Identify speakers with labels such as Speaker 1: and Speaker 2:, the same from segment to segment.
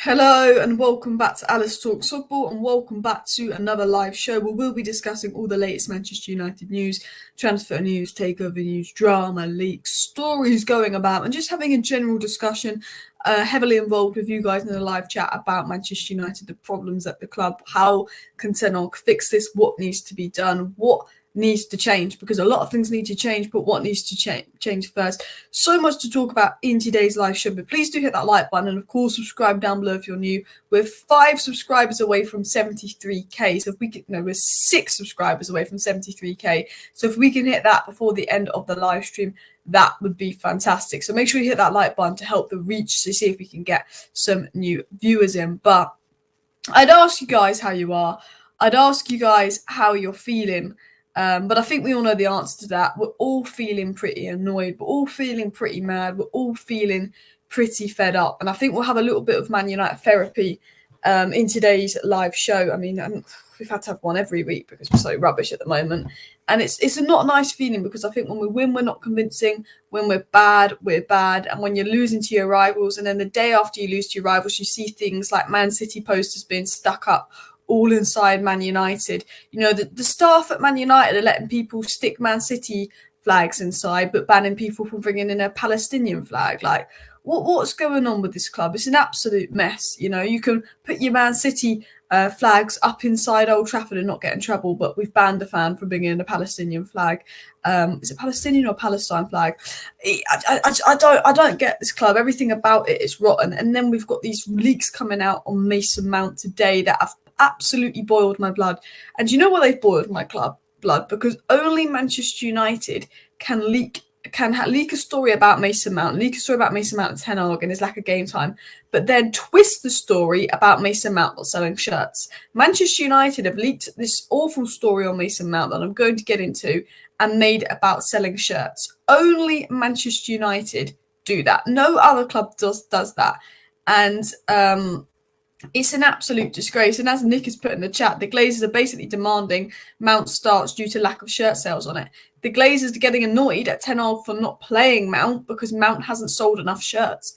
Speaker 1: Hello and welcome back to Alice Talks Football and welcome back to another live show where we'll be discussing all the latest Manchester United news, transfer news, takeover news, drama, leaks, stories going about and just having a general discussion heavily involved with you guys in the live chat about Manchester United, the problems at the club, how can Ten Hag fix this, what needs to be done, what needs to change, because a lot of things need to change, but what needs to change first. So much to talk about in today's live show, but please do hit that like button and of course subscribe down below if you're new. We're 5 subscribers away from 73k, so if we can, we're 6 subscribers away from 73k, so if we can hit that before the end of the live stream, that would be fantastic. So make sure you hit that like button to help the reach to see if we can get some new viewers in. But I'd ask you guys how you are. I'd ask you guys how you're feeling. But I think we all know the answer to that. We're all feeling pretty annoyed. We're all feeling pretty mad. We're all feeling pretty fed up. And I think we'll have a little bit of Man United therapy in today's live show. I mean, we've had to have one every week because we're so rubbish at the moment. And it's not a nice feeling because I think when we win, we're not convincing. When we're bad, we're bad. And when you're losing to your rivals, and then the day after you lose to your rivals, you see things like Man City posters being stuck up all inside Man United. You know, the staff at Man United are letting people stick Man City flags inside, but banning people from bringing in a Palestinian flag. Like, what's going on with this club? It's an absolute mess. You know, you can put your Man City flags up inside Old Trafford and not get in trouble, but we've banned a fan from bringing in a Palestinian flag. Is it Palestinian or Palestine flag? I don't get this club. Everything about it is rotten. And then we've got these leaks coming out on Mason Mount today that have absolutely boiled my blood. And do you know why they've boiled my blood? Because only Manchester United can leak a story about Mason Mount, and Ten Hag in his lack of game time, but then twist the story about Mason Mount not selling shirts. Manchester United have leaked this awful story on Mason Mount that I'm going to get into and made about selling shirts. Only Manchester United do that. No other club does that. And it's an absolute disgrace. And as Nick has put in the chat, the Glazers are basically demanding Mount starts due to lack of shirt sales on it. The Glazers are getting annoyed at Ten Hag for not playing Mount because Mount hasn't sold enough shirts.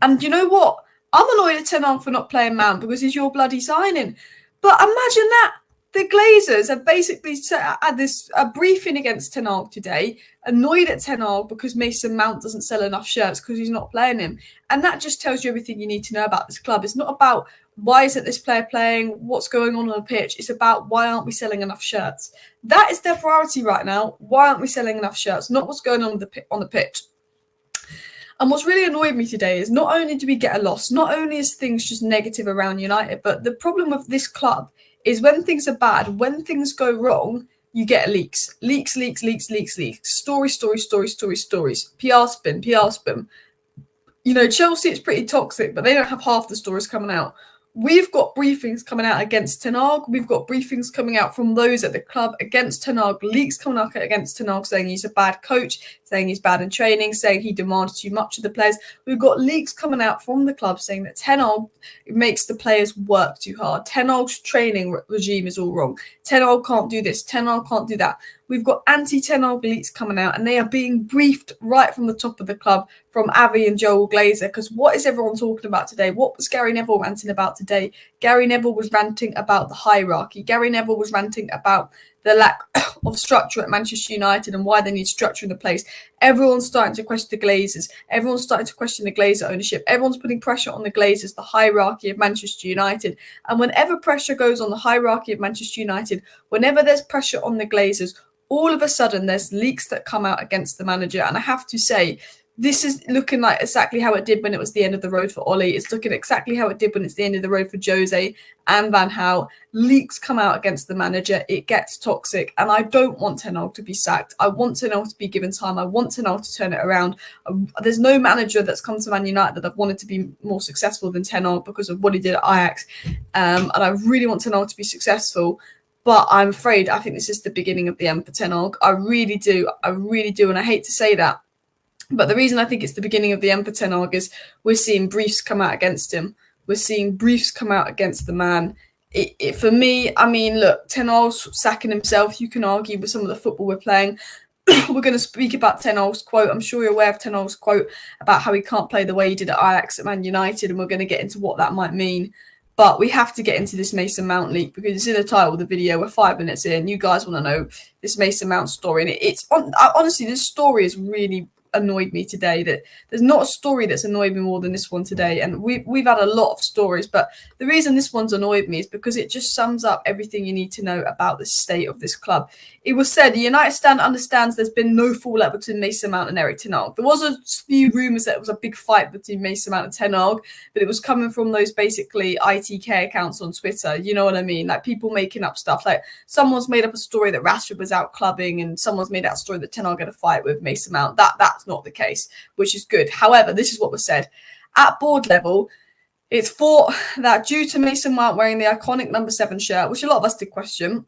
Speaker 1: And you know what? I'm annoyed at Ten Hag for not playing Mount because he's your bloody signing. But imagine that. The Glazers have basically had this briefing against Ten Hag today, annoyed at Ten Hag because Mason Mount doesn't sell enough shirts because he's not playing him. And that just tells you everything you need to know about this club. It's not about why isn't this player playing, what's going on the pitch. It's about why aren't we selling enough shirts. That is their priority right now. Why aren't we selling enough shirts? Not what's going on the pitch. And what's really annoyed me today is not only do we get a loss, not only is things just negative around United, but the problem with this club is when things are bad, when things go wrong, you get leaks. Leaks. Stories. PR spin. You know, Chelsea, it's pretty toxic, but they don't have half the stories coming out. We've got briefings coming out against Ten Hag. We've got briefings coming out from those at the club against Ten Hag. Leaks coming out against Ten Hag saying he's a bad coach, saying he's bad in training, saying he demands too much of the players. We've got leaks coming out from the club saying that Ten Hag makes the players work too hard. Ten Hag's training regime is all wrong. Ten Hag can't do this. Ten Hag can't do that. We've got anti-Ten Hag leaks coming out, and they are being briefed right from the top of the club from Avi and Joel Glazer. Because what is everyone talking about today? What was Gary Neville ranting about today? Gary Neville was ranting about the hierarchy. Gary Neville was ranting about the lack of structure at Manchester United and why they need structure in the place. Everyone's starting to question the Glazers. Everyone's starting to question the Glazer ownership. Everyone's putting pressure on the Glazers, the hierarchy of Manchester United. And whenever pressure goes on the hierarchy of Manchester United, whenever there's pressure on the Glazers, all of a sudden there's leaks that come out against the manager. And I have to say, this is looking like exactly how it did when it was the end of the road for Ollie. It's looking exactly how it did when it's the end of the road for Jose and Van Gaal. Leaks come out against the manager. It gets toxic. And I don't want Ten Hag to be sacked. I want Ten Hag to be given time. I want Ten Hag to turn it around. There's no manager that's come to Man United that I've wanted to be more successful than Ten Hag because of what he did at Ajax. And I really want Ten Hag to be successful. But I'm afraid I think this is the beginning of the end for Ten Hag. I really do. And I hate to say that. But the reason I think it's the beginning of the end for Ten Hag is we're seeing briefs come out against him. We're seeing briefs come out against the man. For me, I mean, look, Ten Hag's sacking himself. You can argue with some of the football we're playing. we're going to speak about Ten Hag's quote. I'm sure you're aware of Ten Hag's quote about how he can't play the way he did at Ajax at Man United, and we're going to get into what that might mean. But we have to get into this Mason Mount leak because it's in the title of the video. We're 5 minutes in. You guys want to know this Mason Mount story, and honestly, this story has really annoyed me today. That there's not a story that's annoyed me more than this one today, and we've had a lot of stories, but the reason this one's annoyed me is because it just sums up everything you need to know about the state of this club. It was said the United stand understands there's been no fallout between Mason Mount and Erik Ten Hag. There was a few rumours that it was a big fight between Mason Mount and Ten Hag, but it was coming from those basically ITK accounts on Twitter. You know what I mean? Like people making up stuff. Like someone's made up a story that Rashford was out clubbing, and someone's made out a story that Ten Hag had a fight with Mason Mount. That's not the case, which is good. However, this is what was said at board level. It's thought that due to Mason Mount wearing the iconic number 7 shirt, which a lot of us did question,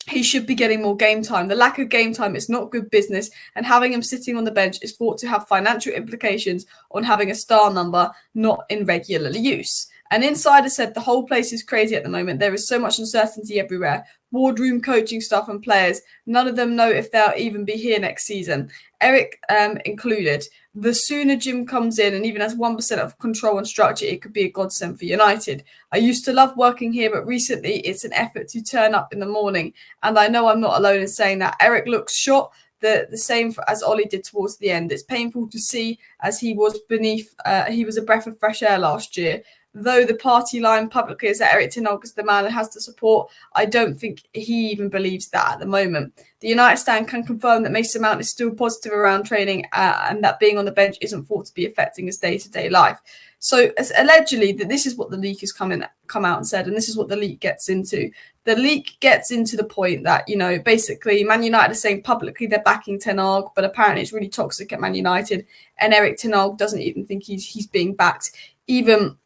Speaker 1: he should be getting more game time. The lack of game time is not good business, and having him sitting on the bench is thought to have financial implications on having a star number not in regular use. An insider said the whole place is crazy at the moment. There is so much uncertainty everywhere. Boardroom, coaching staff and players, none of them know if they'll even be here next season. Erik included. The sooner Jim comes in and even has 1% of control and structure, it could be a godsend for United. I used to love working here, but recently it's an effort to turn up in the morning. And I know I'm not alone in saying that. Erik looks shot, the same as Ollie did towards the end. It's painful to see as he was a breath of fresh air last year. Though the party line publicly is that Erik Ten Hag is the man and has the support, I don't think he even believes that at the moment. The United stand can confirm that Mason Mount is still positive around training and that being on the bench isn't thought to be affecting his day-to-day life. So allegedly, this is what the leak has come out and said, and this is what the leak gets into. The leak gets into the point that, basically Man United are saying publicly they're backing Ten Hag, but apparently it's really toxic at Man United, and Erik Ten Hag doesn't even think he's being backed. Even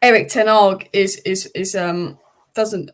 Speaker 1: Erik Ten Hag is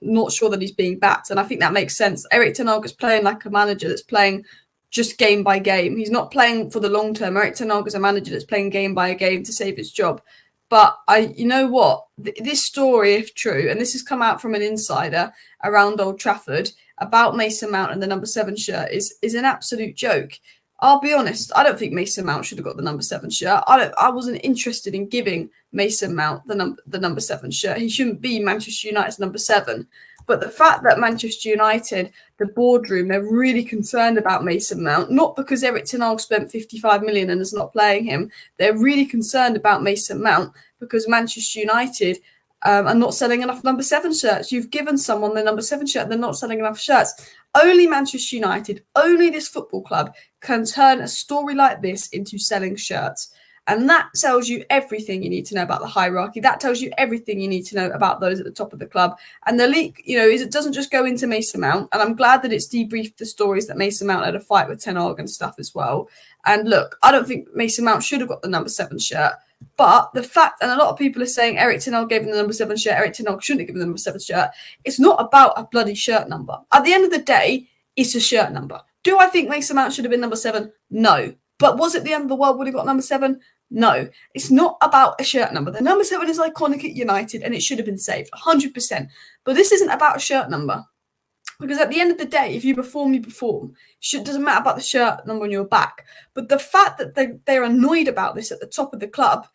Speaker 1: not sure that he's being backed, and I think that makes sense. Erik Ten Hag is playing like a manager that's playing just game by game. He's not playing for the long term. Erik Ten Hag is a manager that's playing game by game to save his job. But you know what? This story, if true, and this has come out from an insider around Old Trafford about Mason Mount and the number 7 shirt, is an absolute joke. I'll be honest, I don't think Mason Mount should have got the number 7 shirt. I wasn't interested in giving Mason Mount the number 7 shirt. He shouldn't be Manchester United's number 7. But the fact that Manchester United, the boardroom, they're really concerned about Mason Mount, not because Erik Ten Hag spent 55 million and is not playing him. They're really concerned about Mason Mount because Manchester United are not selling enough number 7 shirts. You've given someone the number 7 shirt, they're not selling enough shirts. Only Manchester United, only this football club can turn a story like this into selling shirts. And that tells you everything you need to know about the hierarchy. That tells you everything you need to know about those at the top of the club. And the leak, it doesn't just go into Mason Mount. And I'm glad that it's debriefed the stories that Mason Mount had a fight with Ten Hag and stuff as well. And look, I don't think Mason Mount should have got the number 7 shirt. But the fact, and a lot of people are saying Erik Ten Hag gave him the number 7 shirt, Erik Ten Hag shouldn't have given the number 7 shirt. It's not about a bloody shirt number. At the end of the day, it's a shirt number. Do I think Mason Mount should have been number 7? No. But was it the end of the world when he got number 7? No. It's not about a shirt number. The number 7 is iconic at United and it should have been saved, 100%. But this isn't about a shirt number. Because at the end of the day, if you perform, you perform. It doesn't matter about the shirt number on your back. But the fact that they're annoyed about this at the top of the club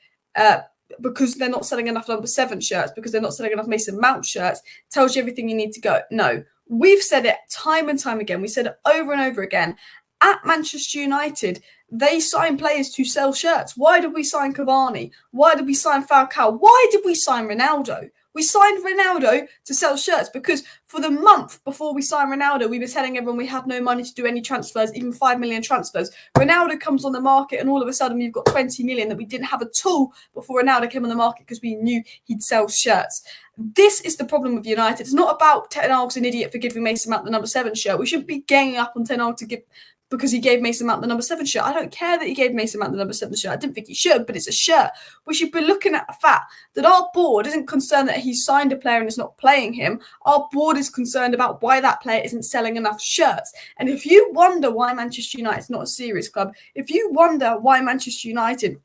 Speaker 1: because they're not selling enough number 7 shirts, because they're not selling enough Mason Mount shirts, tells you everything you need to go. No. We've said it time and time again. We said it over and over again. At Manchester United, they sign players to sell shirts. Why did we sign Cavani? Why did we sign Falcao? Why did we sign Ronaldo? We signed Ronaldo to sell shirts because for the month before we signed Ronaldo, we were telling everyone we had no money to do any transfers, even 5 million transfers. Ronaldo comes on the market and all of a sudden we've got 20 million that we didn't have at all before Ronaldo came on the market because we knew he'd sell shirts. This is the problem with United. It's not about Ten Hag's an idiot for giving Mason Mount the number 7 shirt. We shouldn't be ganging up on Ten Hag because he gave Mason Mount the number 7 shirt. I don't care that he gave Mason Mount the number 7 shirt. I didn't think he should, but it's a shirt. We should be looking at the fact that our board isn't concerned that he's signed a player and is not playing him. Our board is concerned about why that player isn't selling enough shirts. And if you wonder why Manchester United is not a serious club, if you wonder why Manchester United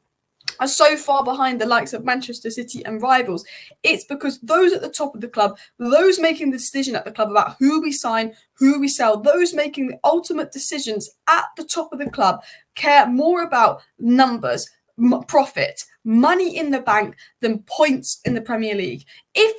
Speaker 1: are so far behind the likes of Manchester City and rivals. It's because those at the top of the club, those making the decision at the club about who we sign, who we sell, those making the ultimate decisions at the top of the club care more about numbers, profit, money in the bank than points in the Premier League. If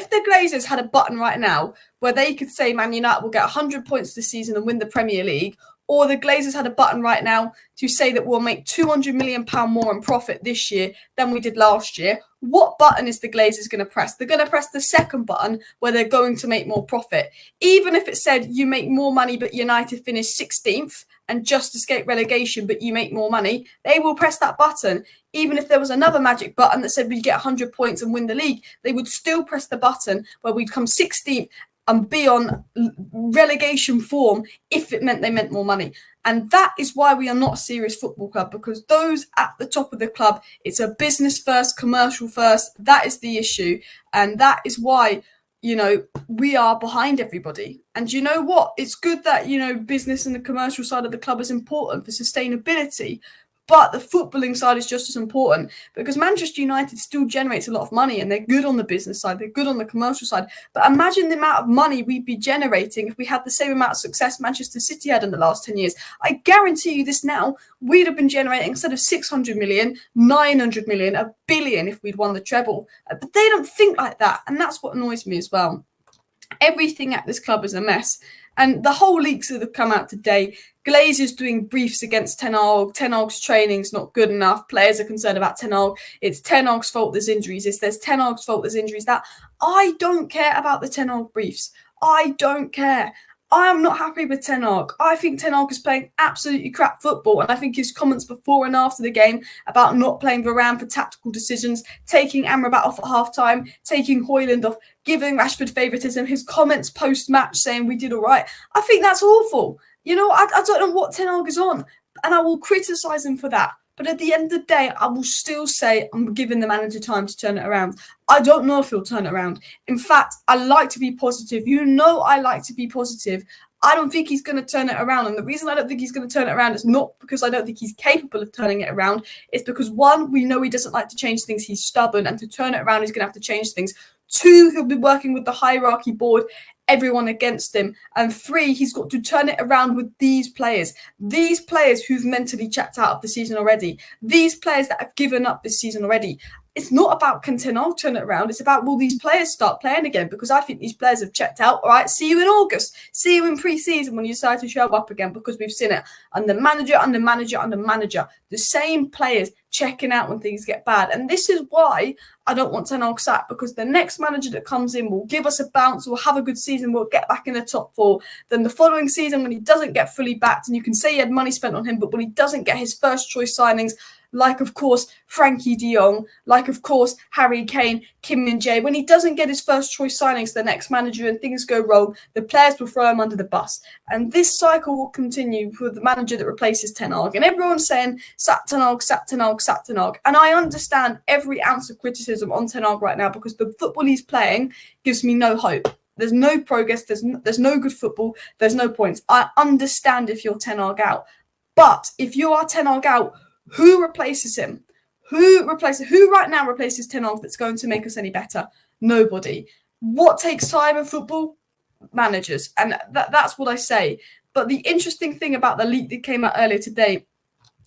Speaker 1: the Glazers had a button right now where they could say Man United will get 100 points this season and win the Premier League, or the Glazers had a button right now to say that we'll make £200 million more in profit this year than we did last year, what button is the Glazers going to press? They're going to press the second button where they're going to make more profit. Even if it said you make more money but United finish 16th and just escape relegation but you make more money, they will press that button. Even if there was another magic button that said we get 100 points and win the league, they would still press the button where we'd come 16th and be on relegation form if it meant they meant more money. And that is why we are not a serious football club, because those at the top of the club, it's a business first, commercial first. That is the issue. And that is why, we are behind everybody. And you know what? It's good that, business and the commercial side of the club is important for sustainability. But the footballing side is just as important, because Manchester United still generates a lot of money and they're good on the business side, they're good on the commercial side. But imagine the amount of money we'd be generating if we had the same amount of success Manchester City had in the last 10 years. I guarantee you this now, we'd have been generating, instead of 600 million, 900 million, a billion if we'd won the treble. But they don't think like that. And that's what annoys me as well. Everything at this club is a mess. And the whole leaks that have come out today, Glazers doing briefs against Ten Hag. Ten Hag's training's not good enough. Players are concerned about Ten Hag. It's Ten Hag's fault there's injuries. There's Ten Hag's fault there's injuries. That I don't care about the Ten Hag briefs. I don't care. I am not happy with Ten Hag. I think Ten Hag is playing absolutely crap football, and I think his comments before and after the game about not playing Varane for tactical decisions, taking Amrabat off at half-time, taking Højlund off, giving Rashford favouritism, his comments post-match saying we did all right, I think that's awful. I don't know what Ten Hag is on, and I will criticise him for that. But at the end of the day, I will still say I'm giving the manager time to turn it around. I don't know if he'll turn it around. In fact, I like to be positive. I like to be positive. I don't think he's going to turn it around. And the reason I don't think he's going to turn it around is not because I don't think he's capable of turning it around. It's because, one, we know he doesn't like to change things. He's stubborn. And to turn it around, he's going to have to change things. Two, he'll be working with the hierarchy board, everyone against him. And three, he's got to turn it around with these players who've mentally checked out of the season already, these players that have given up this season already. It's not about can Ten Hag turn it around. It's about, will these players start playing again? Because I think these players have checked out. All right, see you in August. See you in pre-season when you decide to show up again, because we've seen it under manager. The same players checking out when things get bad. And this is why I don't want Ten Hag sacked, because the next manager that comes in will give us a bounce, we'll have a good season, we'll get back in the top four. Then the following season, when he doesn't get fully backed, and you can say he had money spent on him, but when he doesn't get his first choice signings, like, of course, Frankie de Jong, like, of course, Harry Kane, Kim Min-jae, when he doesn't get his first choice signings, the next manager, and things go wrong, the players will throw him under the bus. And this cycle will continue with the manager that replaces Ten Hag. And everyone's saying, sack Ten Hag, sack Ten Hag, sack Ten Hag. And I understand every ounce of criticism on Ten Hag right now, because the football he's playing gives me no hope. There's no progress, there's no good football, there's no points. I understand if you're Ten Hag out. But if you are Ten Hag out, who replaces him? Who right now replaces Ten Hag that's going to make us any better? Nobody. What takes time in football? Managers. And that's what I say. But the interesting thing about the leak that came out earlier today,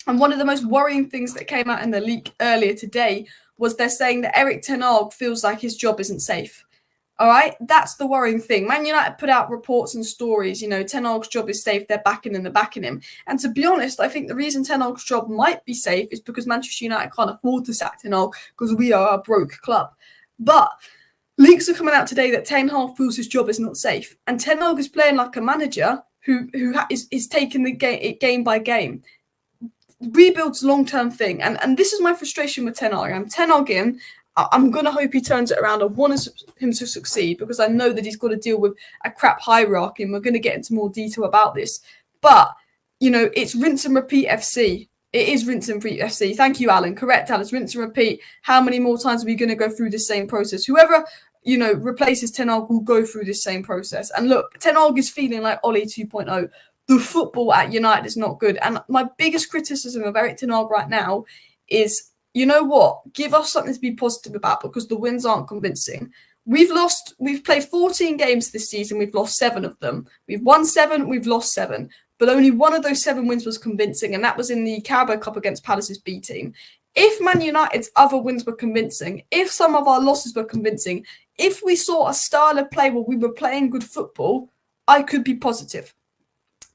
Speaker 1: and one of the most worrying things that came out in the leak earlier today, was they're saying that Erik Ten Hag feels like his job isn't safe. All right, that's the worrying thing. Man United put out reports and stories, Ten Hag's job is safe, they're backing him. And to be honest, I think the reason Ten Hag's job might be safe is because Manchester United can't afford to sack Ten Hag, because we are a broke club. But leaks are coming out today that Ten Hag feels his job is not safe. And Ten Hag is playing like a manager who is taking the game by game. Rebuild's a long-term thing. And this is my frustration with Ten Hag. I'm Ten Hag in. I'm going to hope he turns it around. I want him to succeed, because I know that he's got to deal with a crap hierarchy, and we're going to get into more detail about this. But, it's rinse and repeat FC. It is rinse and repeat FC. Thank you, Alan. Correct, Alice. Rinse and repeat. How many more times are we going to go through the same process? Whoever, replaces Ten Hag will go through this same process. And look, Ten Hag is feeling like Ole 2.0. The football at United is not good. And my biggest criticism of Erik Ten Hag right now is, you know what? Give us something to be positive about because the wins aren't convincing. We've played 14 games this season. We've lost 7 of them. We've won 7, we've lost 7. But only one of those 7 wins was convincing, and that was in the Carabao Cup against Palace's B team. If Man United's other wins were convincing, if some of our losses were convincing, if we saw a style of play where we were playing good football, I could be positive.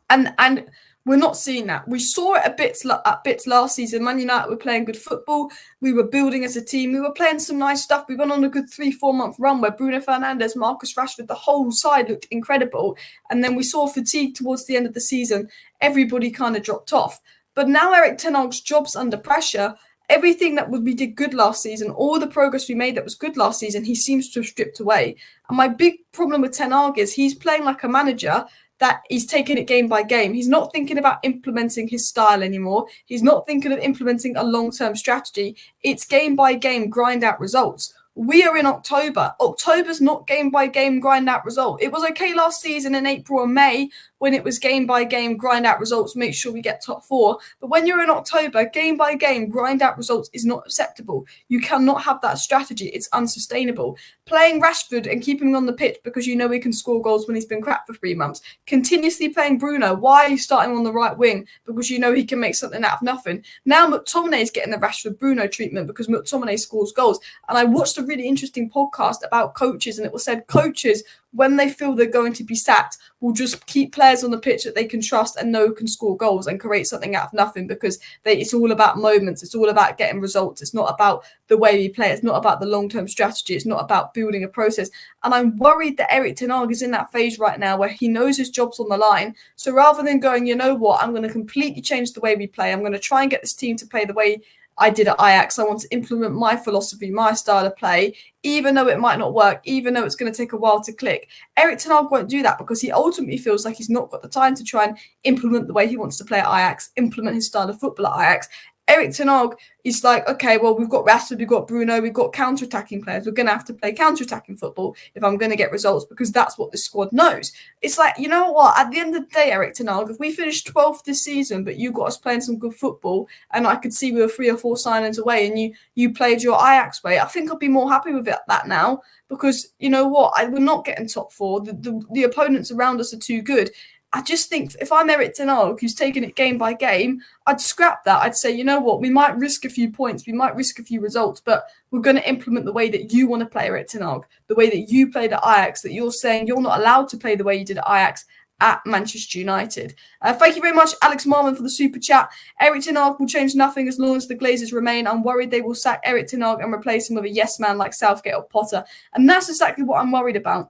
Speaker 1: And we're not seeing that. We saw it at bits last season. Man United were playing good football. We were building as a team. We were playing some nice stuff. We went on a good 3-4 month run where Bruno Fernandes, Marcus Rashford, the whole side looked incredible. And then we saw fatigue towards the end of the season. Everybody kind of dropped off. But now Erik Ten Hag's job's under pressure. Everything that we did good last season, all the progress we made that was good last season, he seems to have stripped away. And my big problem with Ten Hag is he's playing like a manager that he's taking it game by game. He's not thinking about implementing his style anymore. He's not thinking of implementing a long-term strategy. It's game by game, grind out results. We are in October. October's not game by game, grind out result. It was okay last season in April and May when it was game by game, grind out results, make sure we get top 4. But when you're in October, game by game, grind out results is not acceptable. You cannot have that strategy. It's unsustainable. Playing Rashford and keeping him on the pitch because you know he can score goals when he's been crap for 3 months. Continuously playing Bruno. Why are you starting on the right wing? Because you know he can make something out of nothing. Now McTominay is getting the Rashford Bruno treatment because McTominay scores goals. And I watched a really interesting podcast about coaches, and it was said coaches, when they feel they're going to be sacked, will just keep players on the pitch that they can trust and know can score goals and create something out of nothing because it's all about moments. It's all about getting results. It's not about the way we play. It's not about the long-term strategy. It's not about building a process. And I'm worried that Erik Ten Hag is in that phase right now where he knows his job's on the line. So rather than going, you know what, I'm going to completely change the way we play. I'm going to try and get this team to play the way I did at Ajax. I want to implement my philosophy, my style of play, even though it might not work, even though it's going to take a while to click. Erik Ten Hag won't do that because he ultimately feels like he's not got the time to try and implement the way he wants to play at Ajax, implement his style of football at Ajax. Erik Ten Hag is like, okay, well, we've got Rashford, we've got Bruno, we've got counter-attacking players. We're going to have to play counter-attacking football if I'm going to get results because that's what the squad knows. It's like, you know what? At the end of the day, Erik Ten Hag, if we finished 12th this season, but you got us playing some good football and I could see we were 3 or 4 signings away and you played your Ajax way, I think I'd be more happy with that now because, you know what? We're not getting top 4. The opponents around us are too good. I just think if I'm Erik Ten Hag, who's taking it game by game, I'd scrap that. I'd say, you know what, we might risk a few points, we might risk a few results, but we're going to implement the way that you want to play, Erik Ten Hag, the way that you played at Ajax, that you're saying you're not allowed to play the way you did at Ajax at Manchester United. Thank you very much, Alex Marman, for the super chat. Erik Ten Hag will change nothing as long as the Glazers remain. I'm worried they will sack Erik Ten Hag and replace him with a yes man like Southgate or Potter. And that's exactly what I'm worried about.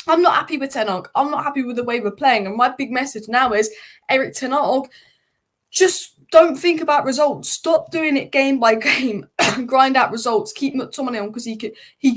Speaker 1: I'm not happy with Ten Hag. I'm not happy with the way we're playing. And my big message now is, Erik Ten Hag, just don't think about results. Stop doing it game by game. Grind out results. Keep McTominay on because he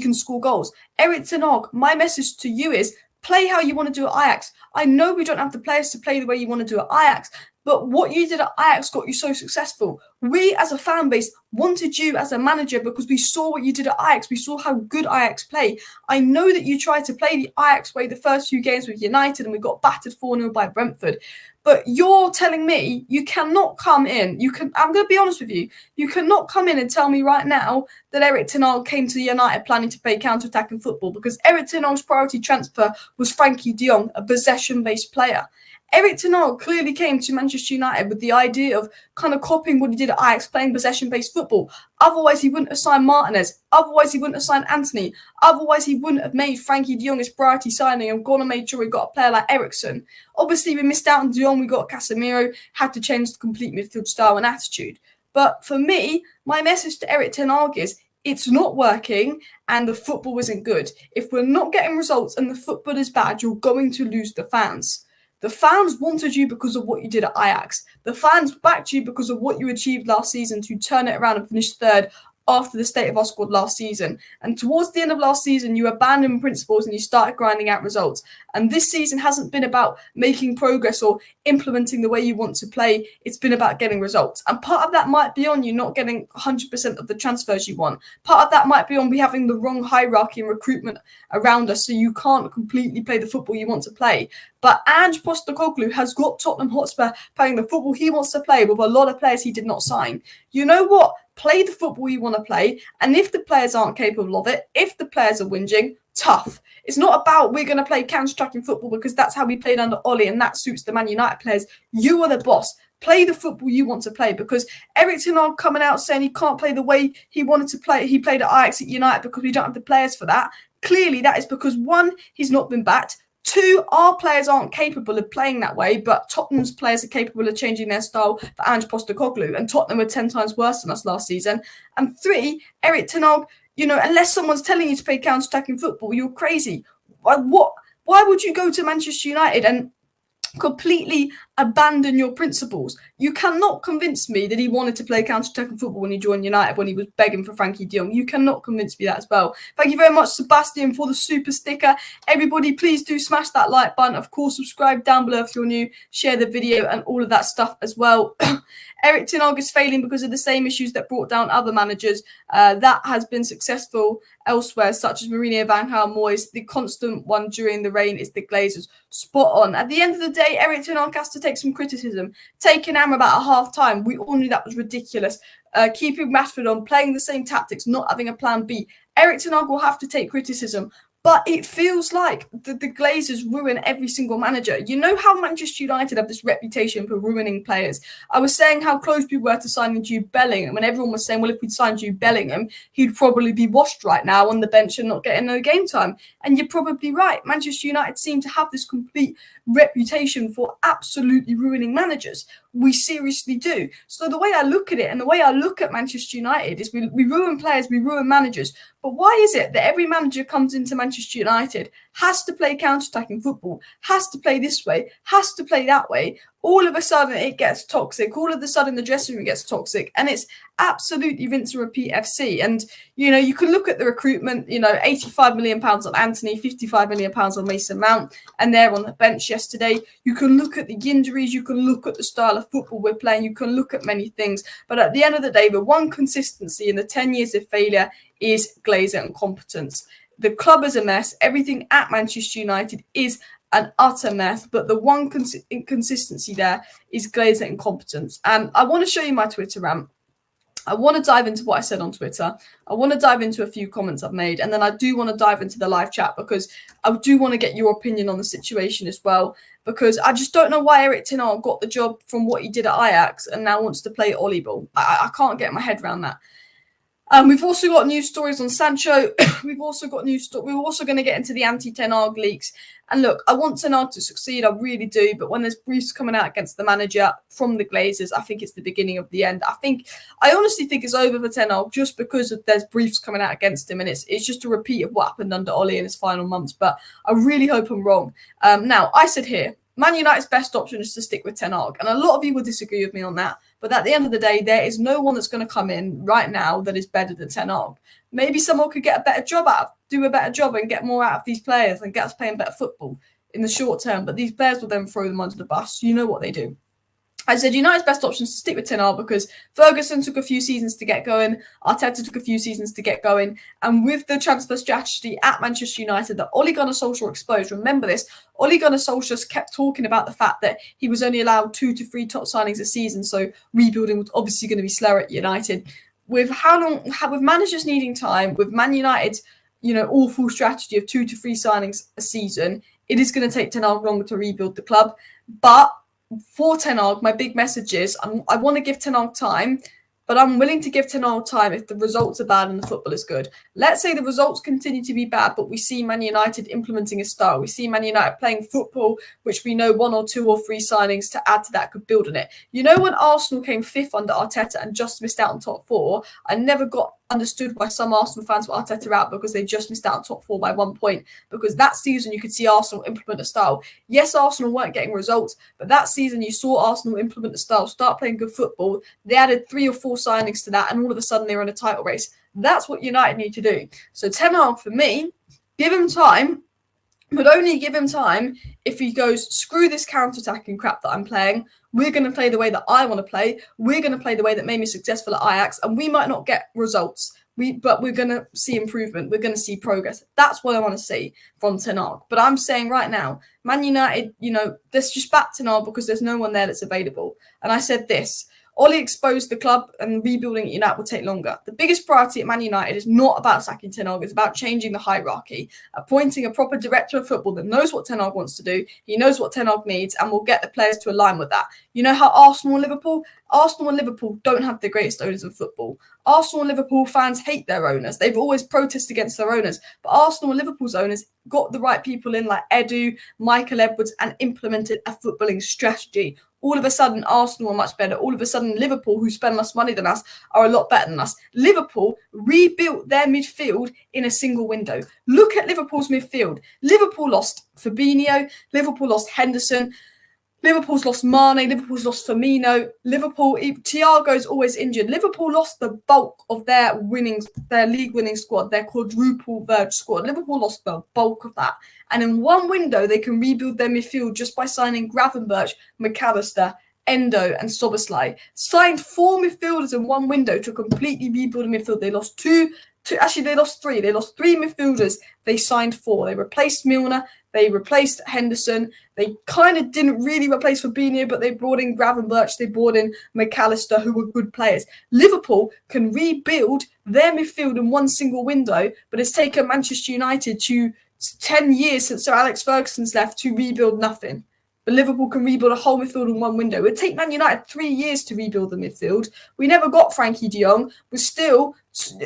Speaker 1: can score goals. Erik Ten Hag, my message to you is, play how you want to do at Ajax. I know we don't have the players to play the way you want to do at Ajax, but what you did at Ajax got you so successful. We, as a fan base, wanted you as a manager because we saw what you did at Ajax. We saw how good Ajax play. I know that you tried to play the Ajax way the first few games with United and we got battered 4-0 by Brentford. But you're telling me you cannot come in. I'm going to be honest with you. You cannot come in and tell me right now that Erik Ten Hag came to United planning to play counter-attacking football because Erik Ten Hag's priority transfer was Frankie de Jong, a possession-based player. Erik Ten Hag clearly came to Manchester United with the idea of kind of copying what he did at Ajax, playing possession-based football. Otherwise, he wouldn't have signed Martinez. Otherwise, he wouldn't have signed Anthony. Otherwise, he wouldn't have made Frankie de Jong his priority signing and gone and made sure he got a player like Eriksen. Obviously, we missed out on de Jong. We got Casemiro, had to change the complete midfield style and attitude. But for me, my message to Erik Ten Hag is, it's not working and the football isn't good. If we're not getting results and the football is bad, you're going to lose the fans. The fans wanted you because of what you did at Ajax. The fans backed you because of what you achieved last season to turn it around and finish 3rd after the state of our squad last season. And towards the end of last season, you abandoned principles and you started grinding out results. And this season hasn't been about making progress or implementing the way you want to play. It's been about getting results. And part of that might be on you not getting 100% of the transfers you want. Part of that might be on we having the wrong hierarchy and recruitment around us, so you can't completely play the football you want to play. But Ange Postecoglou has got Tottenham Hotspur playing the football he wants to play with a lot of players he did not sign. You know what? play the football you want to play. And if the players aren't capable of it, if the players are whinging, tough. It's not about we're going to play counter-attacking football because that's how we played under Ollie and that suits the Man United players. You are the boss. Play the football you want to play, because Erik Ten Hag coming out saying he can't play the way he wanted to play. He played at Ajax at United because we don't have the players for that. Clearly, that is because, one, he's not been backed. Two, our players aren't capable of playing that way, but Tottenham's players are capable of changing their style for Ange Postecoglou, and Tottenham were 10 times worse than us last season. And three, Erik Ten Hag, unless someone's telling you to play counter-attacking football, you're crazy. Why would you go to Manchester United and completely abandon your principles? You cannot convince me that he wanted to play counter-attacking football when he joined United, when he was begging for Frankie de Jong. You cannot convince me that as well. Thank you very much, Sebastian, for the super sticker. Everybody, please do smash that like button. Of course, subscribe down below if you're new. Share the video and all of that stuff as well. Erik Ten Hag is failing because of the same issues that brought down other managers. That has been successful elsewhere, such as Mourinho, Van Gaal, Moyes. The constant one during the reign is the Glazers. Spot on. At the end of the day, Erik Ten Hag has to take some criticism. Taking Amrabat at half-time, we all knew that was ridiculous. Keeping Rashford on, playing the same tactics, not having a plan B. Erik Ten Hag will have to take criticism. But it feels like the Glazers ruin every single manager. You know how Manchester United have this reputation for ruining players. I was saying how close we were to signing Jude Bellingham, and everyone was saying, well, if we'd signed Jude Bellingham, he'd probably be washed right now on the bench and not getting no game time. And you're probably right. Manchester United seem to have this complete reputation for absolutely ruining managers. We seriously do. So the way I look at it, and the way I look at Manchester United, is we ruin players, we ruin managers. But why is it that every manager comes into Manchester United, has to play counter-attacking football, has to play this way, has to play that way? All of a sudden it gets toxic. All of a sudden the dressing room gets toxic, and it's absolutely rinse and repeat FC. And you can look at the recruitment. £85 million on Anthony, £55 million on Mason Mount, and they're on the bench yesterday. You can look at the injuries. You can look at the style of football we're playing. You can look at many things. But at the end of the day, the one consistency in the 10 years of failure is Glazer incompetence. The club is a mess. Everything at Manchester United is an utter mess, but the one inconsistency there is Glazer incompetence. And I want to show you my Twitter rant. I want to dive into what I said on Twitter. I want to dive into a few comments I've made, and then I do want to dive into the live chat, because I do want to get your opinion on the situation as well, because I just don't know why Erik Ten Hag got the job from what he did at Ajax and now wants to play Ollie ball. I can't get my head around that. We've also got news stories on Sancho. We're also going to get into the anti-Ten Hag leaks. And look, I want Ten Hag to succeed. I really do. But when there's briefs coming out against the manager from the Glazers, I think it's the beginning of the end. I honestly think it's over for Ten Hag just because there's briefs coming out against him. And it's just a repeat of what happened under Ollie in his final months. But I really hope I'm wrong. Now, I said here, Man United's best option is to stick with Ten Hag. And a lot of you will disagree with me on that. But at the end of the day, there is no one that's going to come in right now that is better than Ten Hag. Maybe someone could get a better job do a better job and get more out of these players and get us playing better football in the short term. But these players will then throw them under the bus. You know what they do. I said United's best option is to stick with Ten Hag because Ferguson took a few seasons to get going. Arteta took a few seasons to get going. And with the transfer strategy at Manchester United that Ole Gunnar Solskjaer exposed, remember this, Ole Gunnar Solskjaer kept talking about the fact that he was only allowed 2 to 3 top signings a season. So rebuilding was obviously going to be slower at United. With managers needing time, with Man United's awful strategy of 2 to 3 signings a season, it is going to take Ten Hag longer to rebuild the club. But for Ten Hag, my big message is I want to give Ten Hag time, but I'm willing to give Ten Hag time if the results are bad and the football is good. Let's say the results continue to be bad, but we see Man United implementing a style. We see Man United playing football, which we know 1 or 2 or 3 signings to add to that could build on it. When Arsenal came 5th under Arteta and just missed out on top 4, I never got understood why some Arsenal fans were Arteta out because they just missed out on top 4 by 1 point. Because that season you could see Arsenal implement a style. Yes, Arsenal weren't getting results, but that season you saw Arsenal implement a style, start playing good football. They added 3 or 4 signings to that, and all of a sudden they were in a title race. That's what United need to do. So Ten Hag, for me, give him time, but only give him time if he goes, screw this counter-attacking crap that I'm playing. We're going to play the way that I want to play. We're going to play the way that made me successful at Ajax, and we might not get results, but we're going to see improvement. We're going to see progress. That's what I want to see from Ten Hag. But I'm saying right now, Man United, let's just back Ten Hag because there's no one there that's available. And I said this, Ole exposed the club, and rebuilding at United will take longer. The biggest priority at Man United is not about sacking Ten Hag, it's about changing the hierarchy, appointing a proper director of football that knows what Ten Hag wants to do, he knows what Ten Hag needs, and will get the players to align with that. You know how Arsenal and Liverpool don't have the greatest owners in football. Arsenal and Liverpool fans hate their owners. They've always protested against their owners. But Arsenal and Liverpool's owners got the right people in, like Edu, Michael Edwards, and implemented a footballing strategy. All of a sudden, Arsenal are much better. All of a sudden, Liverpool, who spend less money than us, are a lot better than us. Liverpool rebuilt their midfield in a single window. Look at Liverpool's midfield. Liverpool lost Fabinho. Liverpool lost Henderson. Liverpool's lost Mane, Liverpool's lost Firmino, Thiago's always injured. Liverpool lost the bulk of their league winning squad, their quadruple verge squad. Liverpool lost the bulk of that. And in one window, they can rebuild their midfield just by signing Gravenberch, McAllister, Endo, and Szoboszlai. Signed 4 midfielders in one window to completely rebuild a midfield. They lost they lost 3. They lost 3 midfielders. They signed 4. They replaced Milner. They replaced Henderson. They kind of didn't really replace Fabinho, but they brought in Gravenberch. They brought in McAllister, who were good players. Liverpool can rebuild their midfield in one single window, but it's taken Manchester United 10 years since Sir Alex Ferguson's left to rebuild nothing. But Liverpool can rebuild a whole midfield in one window. It would take Man United 3 years to rebuild the midfield. We never got Frankie de Jong. We're still,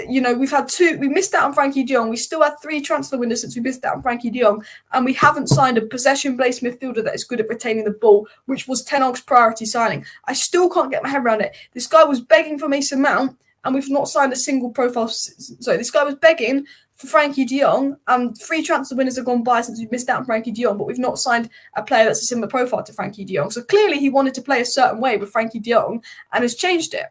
Speaker 1: we missed out on Frankie de Jong. We still had 3 transfer windows since we missed out on Frankie de Jong. And we haven't signed a possession-based midfielder that is good at retaining the ball, which was Ten Hag's priority signing. I still can't get my head around it. This guy was begging for Mason Mount, and we've not signed a single profile. So this guy was begging for Frankie de Jong. 3 transfer winners have gone by since we've missed out on Frankie de Jong, but we've not signed a player that's a similar profile to Frankie de Jong. So clearly he wanted to play a certain way with Frankie de Jong and has changed it.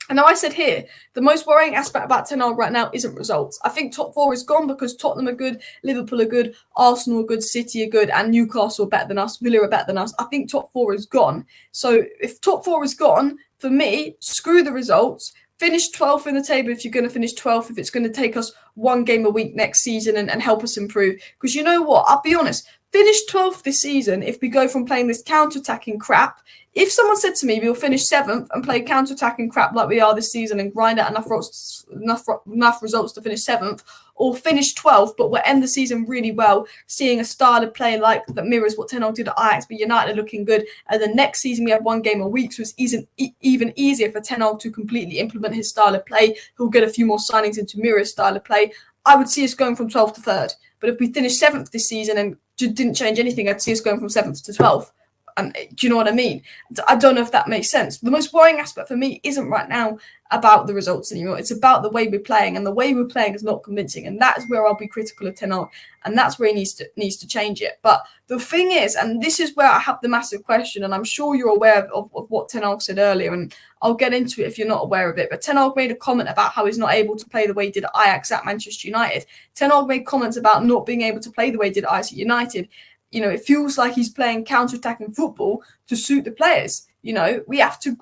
Speaker 1: And now I said here, the most worrying aspect about Ten Hag right now isn't results. I think top 4 is gone because Tottenham are good, Liverpool are good, Arsenal are good, City are good, and Newcastle are better than us, Villa are better than us. I think top 4 is gone. So if top 4 is gone, for me, screw the results. Finish 12th in the table if you're going to finish 12th, if it's going to take us 1 game a week next season and help us improve. Because you know what? I'll be honest. Finish 12th this season if we go from playing this counter-attacking crap. If someone said to me, we'll finish 7th and play counter-attacking crap like we are this season and grind out enough results to finish 7th, or finish 12th, but we'll end the season really well, seeing a style of play like that mirrors what Ten Hag did at Ajax, but United are looking good. And the next season we have 1 game a week, so it's even easier for Ten Hag to completely implement his style of play. He'll get a few more signings into mirror style of play. I would see us going from 12th to 3rd. But if we finish 7th this season and didn't change anything, I'd see us going from 7th to 12th. And do you know what I mean? I don't know if that makes sense. The most worrying aspect for me isn't right now about the results anymore. It's about the way we're playing, and the way we're playing is not convincing. And that is where I'll be critical of Ten Hag, and that's where he needs to change it. But the thing is, and this is where I have the massive question, and I'm sure you're aware of what Ten Hag said earlier, and I'll get into it if you're not aware of it. But Ten Hag made a comment about how he's not able to play the way he did at Ajax at Manchester United. Ten Hag made comments about not being able to play the way he did at Ajax at United. You know, it feels like he's playing counter-attacking football to suit the players. You know, we have to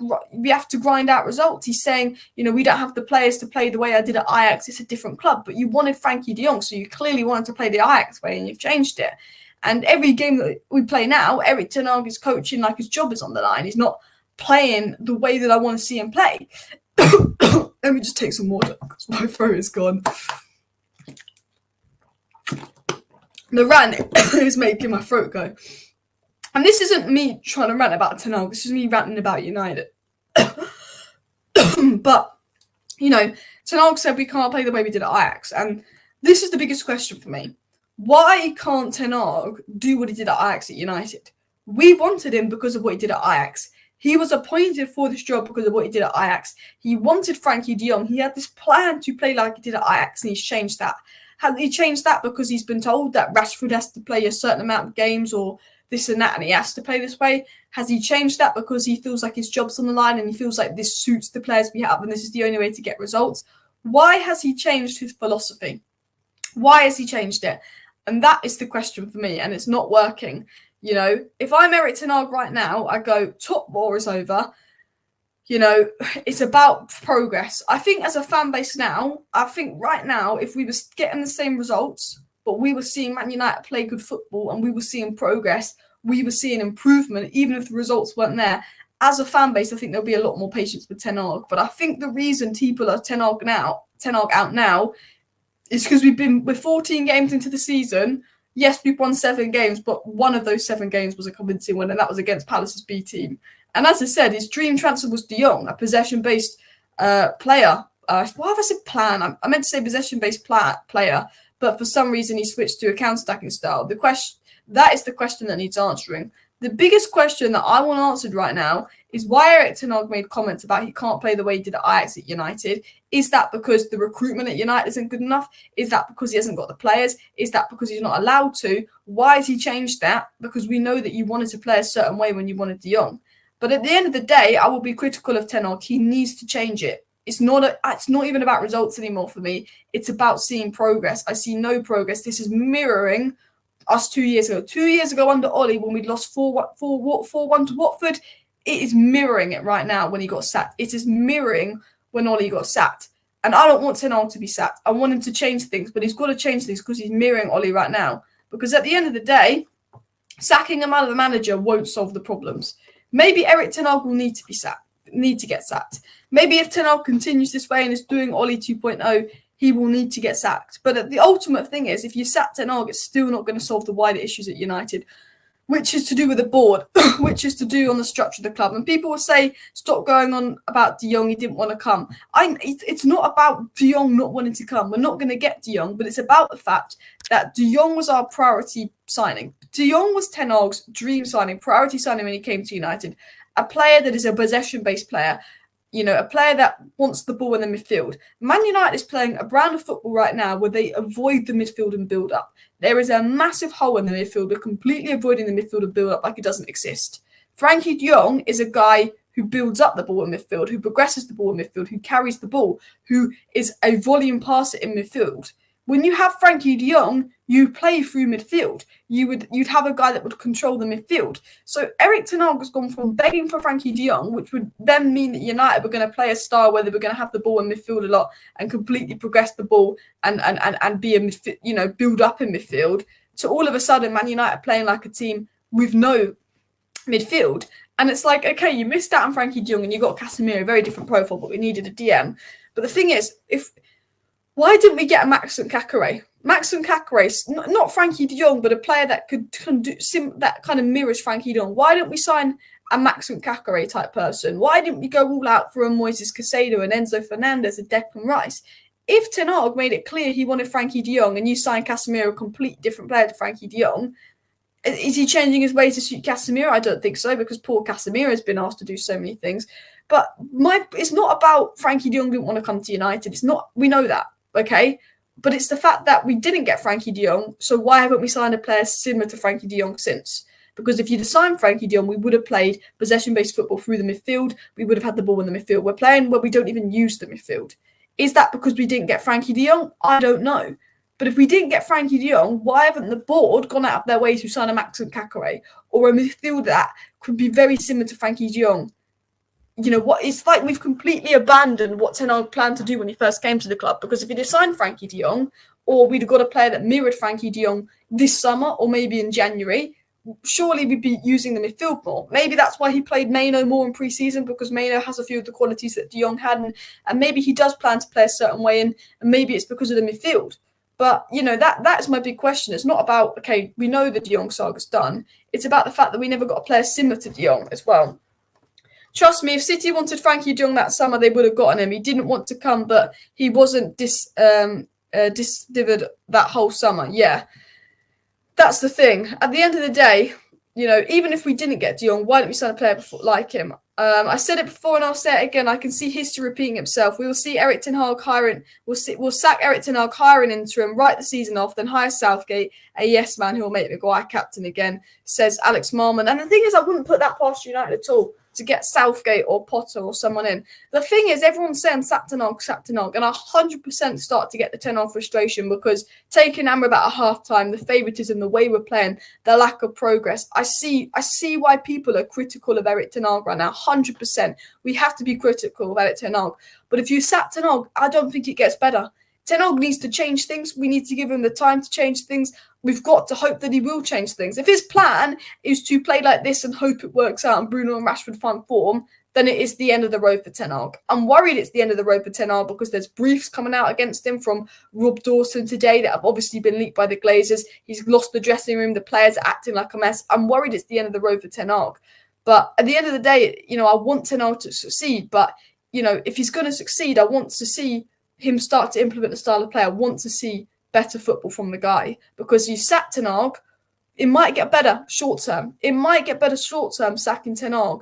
Speaker 1: grind out results. He's saying, you know, we don't have the players to play the way I did at Ajax. It's a different club. But you wanted Frankie de Jong, so you clearly wanted to play the Ajax way, and you've changed it. And every game that we play now, Erik Ten Hag is coaching like his job is on the line. He's not playing the way that I want to see him play. Let me just take some water because my throat is gone. The rant is making my throat go. And this isn't me trying to rant about Ten Hag. This is me ranting about United. But, you know, Ten Hag said we can't play the way we did at Ajax. And this is the biggest question for me. Why can't Ten Hag do what he did at Ajax at United? We wanted him because of what he did at Ajax. He was appointed for this job because of what he did at Ajax. He wanted Frankie de Jong. He had this plan to play like he did at Ajax, and he's changed that. Has he changed that because he's been told that Rashford has to play a certain amount of games or this and that, and he has to play this way? Has he changed that because he feels like his job's on the line and he feels like this suits the players we have and this is the only way to get results? Why has he changed his philosophy? Why has he changed it? And that is the question for me, and it's not working. You know, if I'm Erik Ten Hag right now, I go, top war is over. You know, it's about progress. I think as a fan base now, I think right now, if we were getting the same results, but we were seeing Man United play good football and we were seeing progress, we were seeing improvement, even if the results weren't there, as a fan base, I think there'll be a lot more patience with Ten Hag. But I think the reason people are Ten Hag out now, is because we're 14 games into the season. Yes, we've won 7 games, but one of those 7 games was a convincing win, and that was against Palace's B team. And as I said, his dream transfer was De Jong, a possession-based player. Why have I said plan? I meant to say possession-based player, but for some reason he switched to a counter-attacking style. That is the question that needs answering. The biggest question that I want answered right now is why Erik Ten Hag made comments about he can't play the way he did at Ajax at United. Is that because the recruitment at United isn't good enough? Is that because he hasn't got the players? Is that because he's not allowed to? Why has he changed that? Because we know that you wanted to play a certain way when you wanted De Jong. But at the end of the day, I will be critical of Ten Hag. He needs to change it. It's not even about results anymore for me. It's about seeing progress. I see no progress. This is mirroring us 2 years ago. 2 years ago under Ollie, when we'd lost 4-1 to Watford, it is mirroring it right now when he got sacked. It is mirroring when Ollie got sacked. And I don't want Ten Hag to be sacked. I want him to change things, but he's got to change things because he's mirroring Ollie right now. Because at the end of the day, sacking him out of the manager won't solve the problems. Maybe Erik Ten Hag will need to get sacked. Maybe if Ten Hag continues this way and is doing Ollie 2.0, he will need to get sacked. But the ultimate thing is, if you sack Ten Hag, it's still not going to solve the wider issues at United, which is to do with the board, which is to do on the structure of the club. And people will say, stop going on about De Jong, he didn't want to come. It's not about De Jong not wanting to come. We're not going to get De Jong, but it's about the fact that De Jong was our priority signing. De Jong was Ten Hag's dream signing, priority signing when he came to United. A player that is a possession-based player, a player that wants the ball in the midfield. Man United is playing a brand of football right now where they avoid the midfield and build up. There is a massive hole in the midfield. We're completely avoiding the midfield and build up like it doesn't exist. Frankie de Jong is a guy who builds up the ball in midfield, who progresses the ball in midfield, who carries the ball, who is a volume passer in midfield. When you have Frankie de Jong, you play through midfield. You'd have a guy that would control the midfield. So Erik Ten Hag has gone from begging for Frankie de Jong, which would then mean that United were going to play a style where they were going to have the ball in midfield a lot and completely progress the ball and be a midfield, build up in midfield. To all of a sudden, Man United playing like a team with no midfield. And it's like, okay, you missed out on Frankie de Jong and you got Casemiro, very different profile, but we needed a DM. But the thing is, why didn't we get a Maxim Kakare? Maxim Kakare, not Frankie de Jong, but a player that that kind of mirrors Frankie de Jong. Why didn't we sign a Maxim Kakare type person? Why didn't we go all out for a Moises Caicedo and Enzo Fernandez and Declan Rice? If Ten Hag made it clear he wanted Frankie de Jong and you signed Casemiro, a completely different player to Frankie de Jong, is he changing his ways to suit Casemiro? I don't think so, because poor Casemiro has been asked to do so many things. But it's not about Frankie de Jong didn't want to come to United. It's not. We know that. Okay, but it's the fact that we didn't get Frankie de Jong, so why haven't we signed a player similar to Frankie de Jong since? Because if you'd have signed Frankie de Jong, we would have played possession-based football through the midfield. We would have had the ball in the midfield. We're playing where we don't even use the midfield. Is that because we didn't get Frankie de Jong? I don't know. But if we didn't get Frankie de Jong, why haven't the board gone out of their way to sign a Maxim Kakare or a midfielder that could be very similar to Frankie de Jong? What it's like we've completely abandoned what Ten Hag planned to do when he first came to the club, because if he'd have signed Frankie de Jong, or we'd have got a player that mirrored Frankie de Jong this summer or maybe in January, surely we'd be using the midfield more. Maybe that's why he played Maino more in pre-season, because Maino has a few of the qualities that de Jong had, and maybe he does plan to play a certain way, and maybe it's because of the midfield. But, that's my big question. It's not about, okay, we know the de Jong saga's done. It's about the fact that we never got a player similar to de Jong as well. Trust me, if City wanted Frankie de Jong that summer, they would have gotten him. He didn't want to come, but he wasn't disdivered that whole summer. Yeah, that's the thing. At the end of the day, even if we didn't get de Jong, why don't we sign a player like him? I said it before and I'll say it again. I can see history repeating itself. We will see Erik Ten Hag hiring. We'll sack Erik Ten Hag, hiring interim, write the season off, then hire Southgate, a yes man who will make Maguire captain again, says Alex Marmon. And the thing is, I wouldn't put that past United at all, to get Southgate or Potter or someone in. The thing is, everyone's saying sack Ten Hag, and I 100% start to get the Ten Hag frustration, because taking Amrabat at half-time, the favouritism, the way we're playing, the lack of progress, I see why people are critical of Erik Ten Hag right now, 100%. We have to be critical of Erik Ten Hag. But if you sack Ten Hag, I don't think it gets better. Ten Hag needs to change things. We need to give him the time to change things. We've got to hope that he will change things. If his plan is to play like this and hope it works out and Bruno and Rashford find form, then it is the end of the road for Ten Hag. I'm worried it's the end of the road for Ten Hag because there's briefs coming out against him from Rob Dawson today that have obviously been leaked by the Glazers. He's lost the dressing room. The players are acting like a mess. I'm worried it's the end of the road for Ten Hag. But at the end of the day, I want Ten Hag to succeed. But, if he's going to succeed, I want to see him start to implement the style of play. I want to see better football from the guy because you sack Ten Hag, it might get better short term. It might get better short term sacking Ten Hag,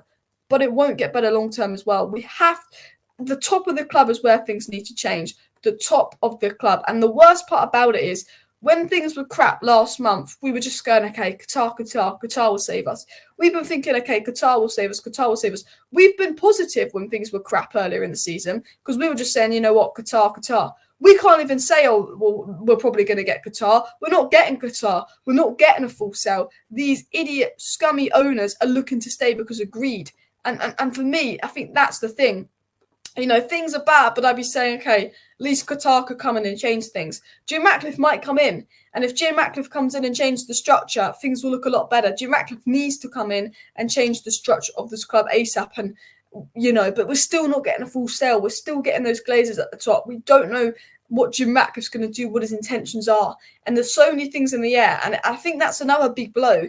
Speaker 1: but it won't get better long term as well. The top of the club is where things need to change. The top of the club. And the worst part about it is when things were crap last month, we were just going, okay, Qatar will save us. We've been thinking, okay, Qatar will save us. We've been positive when things were crap earlier in the season because we were just saying, you know what, Qatar. We can't even say, oh, well, we're probably going to get Qatar. We're not getting Qatar. We're not getting a full sell. These idiot, scummy owners are looking to stay because of greed. And for me, I think that's the thing. Things are bad, but I'd be saying, okay, at least Qatar could come in and change things. Jim Ratcliffe might come in. And if Jim Ratcliffe comes in and changes the structure, things will look a lot better. Jim Ratcliffe needs to come in and change the structure of this club ASAP. And, but we're still not getting a full sale. We're still getting those Glazers at the top. We don't know what Jim Ratcliffe's going to do, what his intentions are. And there's so many things in the air. And I think that's another big blow.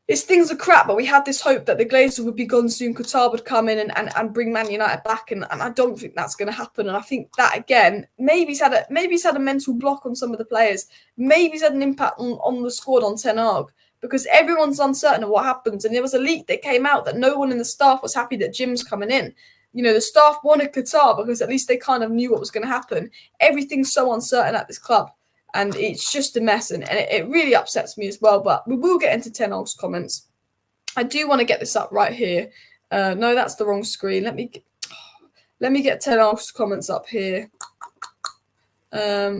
Speaker 1: Things are crap, but we had this hope that the Glazers would be gone soon. Qatar would come in and bring Man United back, and I don't think that's going to happen. And I think that again, maybe he's had a mental block on some of the players. Maybe he's had an impact on the squad on Ten Hag because everyone's uncertain of what happens. And there was a leak that came out that no one in the staff was happy that Jim's coming in. The staff wanted Qatar because at least they kind of knew what was going to happen. Everything's so uncertain at this club. And it's just a mess, and it really upsets me as well. But we will get into Ten Hag's comments. I do want to get this up right here. No, that's the wrong screen. Let me get Ten Hag's comments up here. I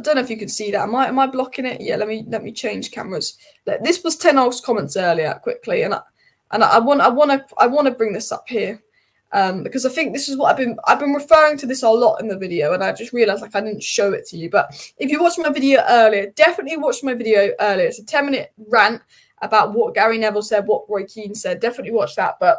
Speaker 1: don't know if you can see that. Am I blocking it? Yeah. Let me change cameras. This was Ten Hag's comments earlier, quickly, and I want to bring this up here. Because I think this is what I've been referring to this a lot in the video, and I just realized I didn't show it to you. But if you watched my video earlier, definitely watch my video earlier. It's a 10-minute rant about what Gary Neville said, what Roy Keane said. Definitely watch that. But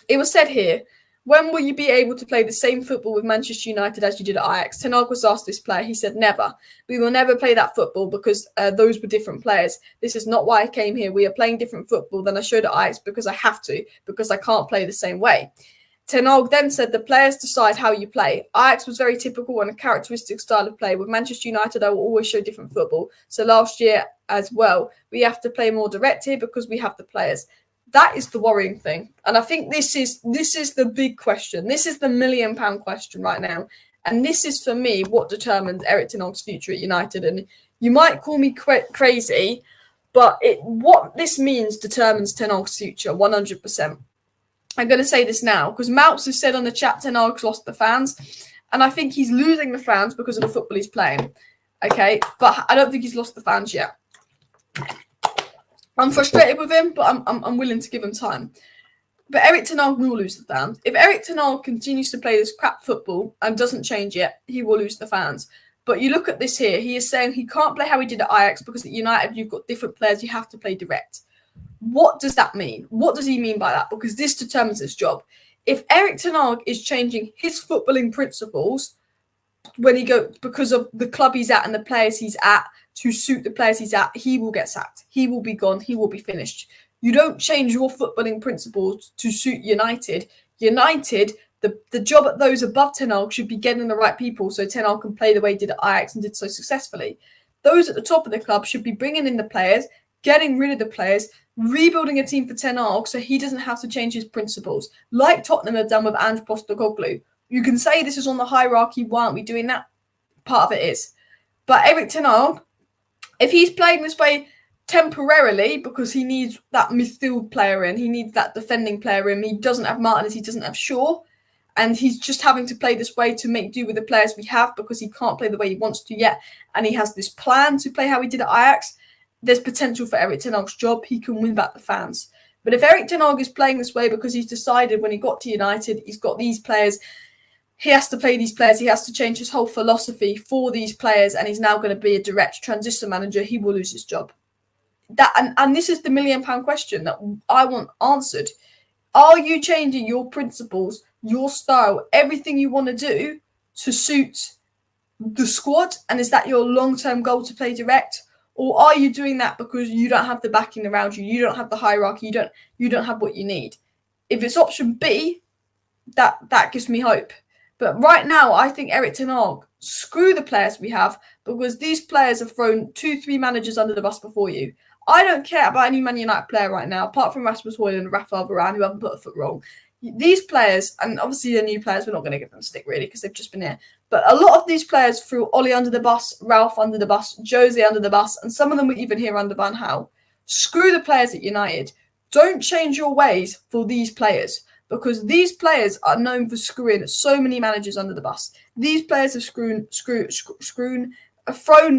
Speaker 1: it was said here, when will you be able to play the same football with Manchester United as you did at Ajax? Ten Hag was asked this player. He said, never. We will never play that football because those were different players. This is not why I came here. We are playing different football than I showed at Ajax because I have to, because I can't play the same way. Ten Hag then said the players decide how you play. Ajax was very typical and a characteristic style of play. With Manchester United, I will always show different football. So last year as well, we have to play more direct here because we have the players. That is the worrying thing. And I think this is the big question. This is the £1 million question right now. And this is, for me, what determines Erik Ten Hag's future at United. And you might call me crazy, but what this means determines Ten Hag's future 100%. I'm going to say this now because Malps has said on the chat Ten Hag's lost the fans, and I think he's losing the fans because of the football he's playing. Okay, but I don't think he's lost the fans yet. I'm frustrated with him, but I'm willing to give him time. But Erik Ten Hag will lose the fans. If Erik Ten Hag continues to play this crap football and doesn't change it, he will lose the fans. But you look at this here, he is saying he can't play how he did at Ajax because at United you've got different players, you have to play direct. What does that mean? What does he mean by that? Because this determines his job. If Erik Ten Hag is changing his footballing principles because of the club he's at and the players he's at to suit the players he's at, he will get sacked. He will be gone. He will be finished. You don't change your footballing principles to suit United. United, the job at those above Ten Hag should be getting the right people so Ten Hag can play the way he did at Ajax and did so successfully. Those at the top of the club should be bringing in the players, getting rid of the players, rebuilding a team for Ten Hag so he doesn't have to change his principles, like Tottenham have done with Ange Postecoglou. You can say this is on the hierarchy. Why aren't we doing that? Part of it is. But Erik Ten Hag, if he's playing this way temporarily because he needs that midfield player in, he needs that defending player in, he doesn't have Martinez, he doesn't have Shaw, and he's just having to play this way to make do with the players we have because he can't play the way he wants to yet, and he has this plan to play how he did at Ajax, there's potential for Erik Ten Hag's job. He can win back the fans. But if Erik Ten Hag is playing this way because he's decided when he got to United, he's got these players, he has to play these players. He has to change his whole philosophy for these players, and he's now going to be a direct transition manager. He will lose his job. And this is the £1 million question that I want answered. Are you changing your principles, your style, everything you want to do to suit the squad? And is that your long-term goal to play direct? Or are you doing that because you don't have the backing around you? You don't have the hierarchy. You don't have what you need. If it's option B, that gives me hope. But right now, I think Erik Ten Hag, screw the players we have, because these players have thrown 2-3 managers under the bus before you. I don't care about any Man United player right now, apart from Rasmus Højlund and Rafael Varane, who haven't put a foot wrong. These players, and obviously the new players, we're not going to give them a stick really because they've just been here. But a lot of these players threw Ollie under the bus, Ralph under the bus, Jose under the bus, and some of them were even here under Van Gaal. Screw the players at United. Don't change your ways for these players, because these players are known for screwing so many managers under the bus. These players have thrown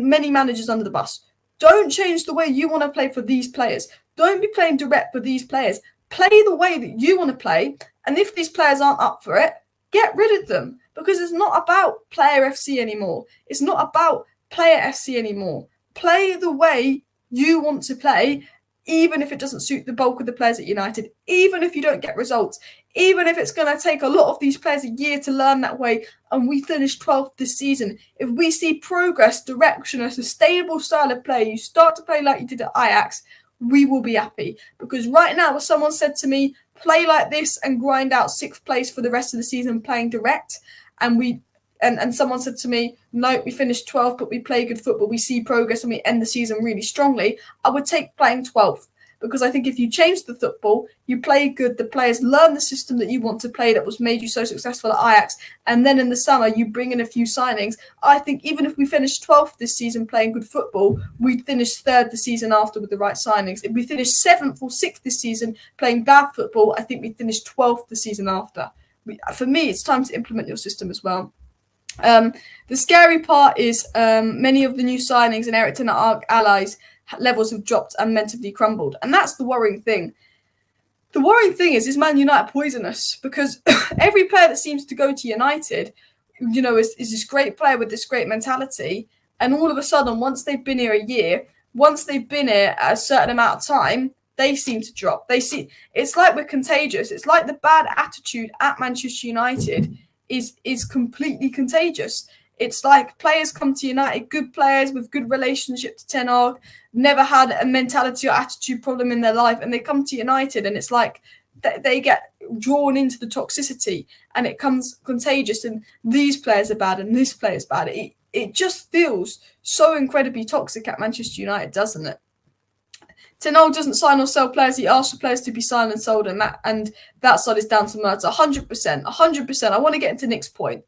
Speaker 1: many managers under the bus. Don't change the way you want to play for these players. Don't be playing direct for these players. Play the way that you want to play. And if these players aren't up for it, get rid of them. Because it's not about player FC anymore. It's not about player FC anymore. Play the way you want to play, even if it doesn't suit the bulk of the players at United, even if you don't get results, even if it's going to take a lot of these players a year to learn that way, and we finish 12th this season. If we see progress, direction, a sustainable style of play, you start to play like you did at Ajax, we will be happy. Because right now, if someone said to me, play like this and grind out 6th place for the rest of the season playing direct, and someone said to me, no, we finished 12th, but we play good football, we see progress and we end the season really strongly, I would take playing 12th. Because I think if you change the football, you play good, the players learn the system that you want to play that was made you so successful at Ajax, and then in the summer you bring in a few signings. I think even if we finish 12th this season playing good football, we'd finish 3rd the season after with the right signings. If we finish 7th or 6th this season playing bad football, I think we'd finish 12th the season after. For me, it's time to implement your system as well. The scary part is many of the new signings and Erik Ten Hag allies levels have dropped and mentally crumbled, and that's the worrying thing. The worrying thing is Man United poisonous? Because every player that seems to go to United, is this great player with this great mentality, and all of a sudden, once they've been here a year, once they've been here a certain amount of time, they seem to drop. It's like we're contagious. It's like the bad attitude at Manchester United is completely contagious. It's like players come to United, good players with good relationship to Ten Hag, never had a mentality or attitude problem in their life, and they come to United and it's like they get drawn into the toxicity and it comes contagious, and these players are bad and this player is bad. It just feels so incredibly toxic at Manchester United, doesn't it? Ten Hag doesn't sign or sell players. He asks for players to be signed and sold, and that side is down to Mertz. 100%. I want to get into Nick's point.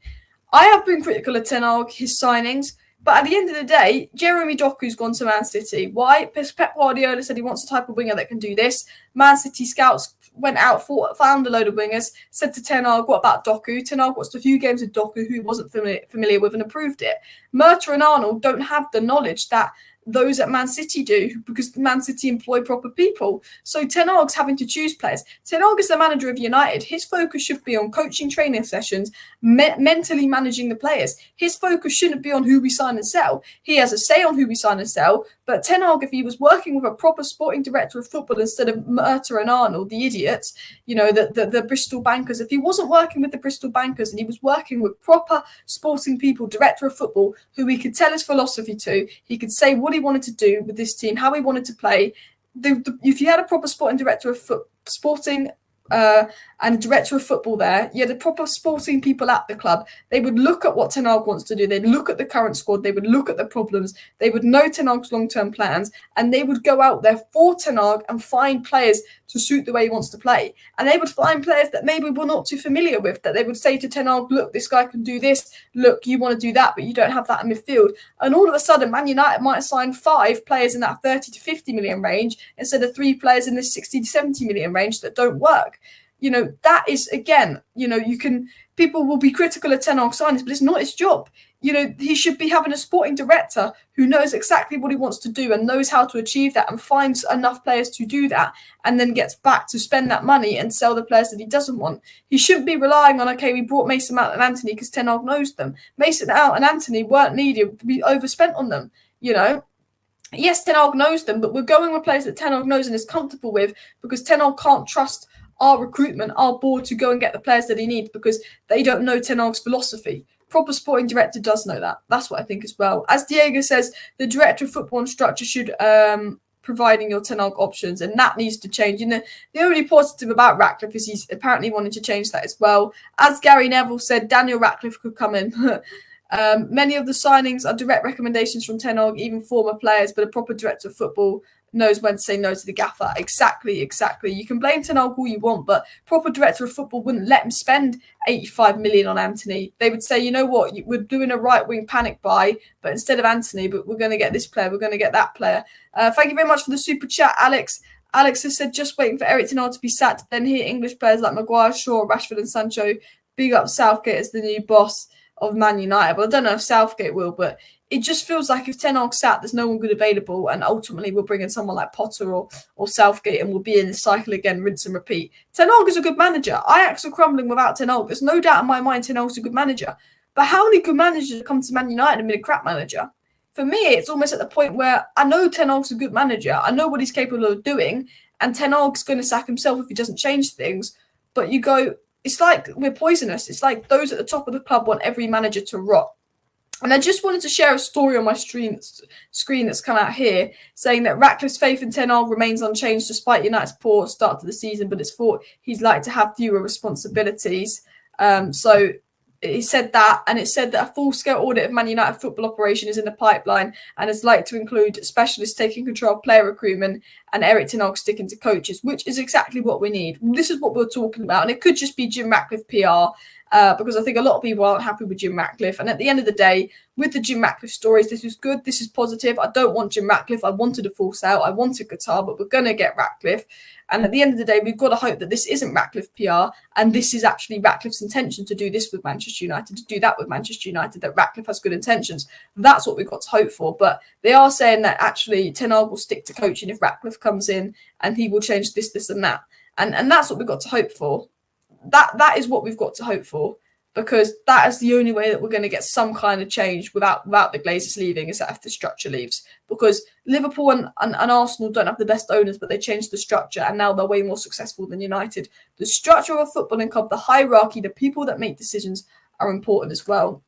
Speaker 1: I have been critical of Ten Hag, his signings, but at the end of the day, Jeremy Doku's gone to Man City. Why? Because Pep Guardiola said he wants a type of winger that can do this. Man City scouts went out, found a load of wingers, said to Ten Hag, what about Doku? Ten Hag watched a few games of Doku, who he wasn't familiar with, and approved it. Murta and Arnold don't have the knowledge that those at Man City do, because Man City employ proper people. So Ten Hag's having to choose players. Ten Hag is the manager of United. His focus should be on coaching training sessions, mentally managing the players. His focus shouldn't be on who we sign and sell. He has a say on who we sign and sell, but Ten Hag, if he was working with a proper sporting director of football instead of Murta and Arnold, the idiots, the Bristol bankers, if he wasn't working with the Bristol bankers and he was working with proper sporting people, director of football, who he could tell his philosophy to, he could say what he wanted to do with this team, how he wanted to play. If you had a proper sporting director of and a director of football there, you had the proper sporting people at the club, they would look at what Ten Hag wants to do, they'd look at the current squad, they would look at the problems, they would know Ten Hag's long-term plans, and they would go out there for Ten Hag and find players to suit the way he wants to play. And they would find players that maybe we're not too familiar with, that they would say to Ten Hag, look, this guy can do this, look, you want to do that, but you don't have that in midfield. And all of a sudden, Man United might assign 5 players in that 30 to 50 million range instead of 3 players in the 60 to 70 million range that don't work. That is, again, people will be critical of Ten Hag signings, but it's not his job. he should be having a sporting director who knows exactly what he wants to do and knows how to achieve that and finds enough players to do that and then gets back to spend that money and sell the players that he doesn't want. He shouldn't be relying on, okay, we brought Mason Mount and Anthony because Ten Hag knows them. Mason Mount and Anthony weren't needed to be overspent on them, Yes, Ten Hag knows them, but we're going with players that Ten Hag knows and is comfortable with because Ten Hag can't trust our recruitment, our board to go and get the players that he needs because they don't know Ten Hag's philosophy. Proper sporting director does know that. That's what I think as well. As Diego says, the director of football and structure should providing your Ten Hag options, and that needs to change. The only positive about Ratcliffe is he's apparently wanting to change that as well. As Gary Neville said, Daniel Ratcliffe could come in. Many of the signings are direct recommendations from Ten Hag, even former players, but a proper director of football knows when to say no to the gaffer. Exactly. You can blame Ten Hag all you want, but proper director of football wouldn't let him spend 85 million on Anthony. They would say, you know what, we're doing a right-wing panic buy, but instead of Anthony, but we're going to get this player, we're going to get that player. Thank you very much for the super chat, Alex. Alex has said, just waiting for Erik Ten Hag to be sacked, then hear English players like Maguire, Shaw, Rashford and Sancho big up Southgate as the new boss of Man United. But I don't know if Southgate will, but it just feels like if Ten Hag's sat, there's no one good available, and ultimately we'll bring in someone like Potter or Southgate, and we'll be in the cycle again, rinse and repeat. Ten Hag is a good manager. Ajax are crumbling without Ten Hag. There's no doubt in my mind Ten Hag's a good manager. But how many good managers come to Man United and been a crap manager? For me, it's almost at the point where I know Ten Hag's a good manager. I know what he's capable of doing, and Ten Hag's going to sack himself if he doesn't change things. But you go, it's like we're poisonous. It's like those at the top of the club want every manager to rot. And I just wanted to share a story on my screen that's come out here saying that Ratcliffe's faith in Ten Hag remains unchanged despite United's poor start to the season, but it's thought he's like to have fewer responsibilities. So he said that, and it said that a full-scale audit of Man United football operation is in the pipeline and is like to include specialists taking control of player recruitment and Erik Ten Hag sticking to coaches, which is exactly what we need. This is what we're talking about, and it could just be Jim Ratcliffe PR. Because I think a lot of people aren't happy with Jim Ratcliffe. And at the end of the day, with the Jim Ratcliffe stories, this is good, this is positive. I don't want Jim Ratcliffe. I wanted a full sale. I wanted Qatar, but we're going to get Ratcliffe. And at the end of the day, we've got to hope that this isn't Ratcliffe PR, and this is actually Ratcliffe's intention to do this with Manchester United, to do that with Manchester United, that Ratcliffe has good intentions. That's what we've got to hope for. But they are saying that actually Ten Hag will stick to coaching if Ratcliffe comes in, and he will change this, this and that. And that's what we've got to hope for. That is what we've got to hope for, because that is the only way that we're going to get some kind of change without the Glazers leaving, is that if the structure leaves. Because Liverpool and Arsenal don't have the best owners, but they changed the structure and now they're way more successful than United. The structure of a footballing club, the hierarchy, the people that make decisions are important as well.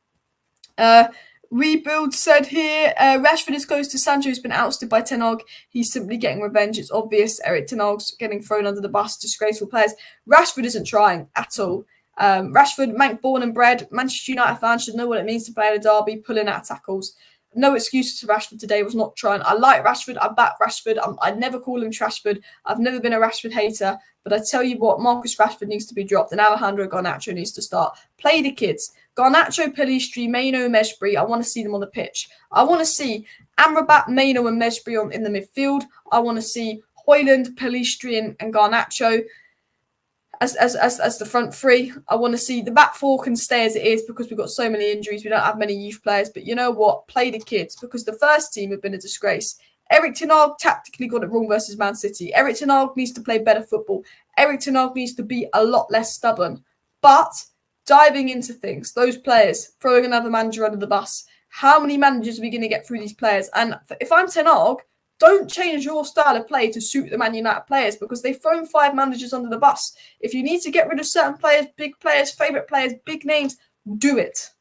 Speaker 1: Rebuild said here, Rashford is close to Sancho, who's been ousted by Ten Hag. He's simply getting revenge. It's obvious. Erik Ten Hag's getting thrown under the bus. Disgraceful players. Rashford isn't trying at all. Rashford, Manc born and bred, Manchester United fans should know what it means to play in a derby, pulling out tackles. No excuses for Rashford today, was not trying. I like Rashford, I back Rashford, I'd never call him Trashford. I've never been a Rashford hater, but I tell you what, Marcus Rashford needs to be dropped and Alejandro Garnacho needs to start. Play the kids. Garnacho, Pelistri, Maino, Mejbri, I want to see them on the pitch. I want to see Amrabat, Maino and Mejbri in the midfield. I want to see Højlund, Pelistri and Garnacho as the front three. I want to see the back four can stay as it is because we've got so many injuries. We don't have many youth players. But you know what? Play the kids, because the first team have been a disgrace. Erik Ten Hag tactically got it wrong versus Man City. Erik Ten Hag needs to play better football. Erik Ten Hag needs to be a lot less stubborn. But diving into things, those players, throwing another manager under the bus. How many managers are we going to get through these players? And if I'm Ten Hag, don't change your style of play to suit the Man United players, because they've thrown 5 managers under the bus. If you need to get rid of certain players, big players, favourite players, big names, do it.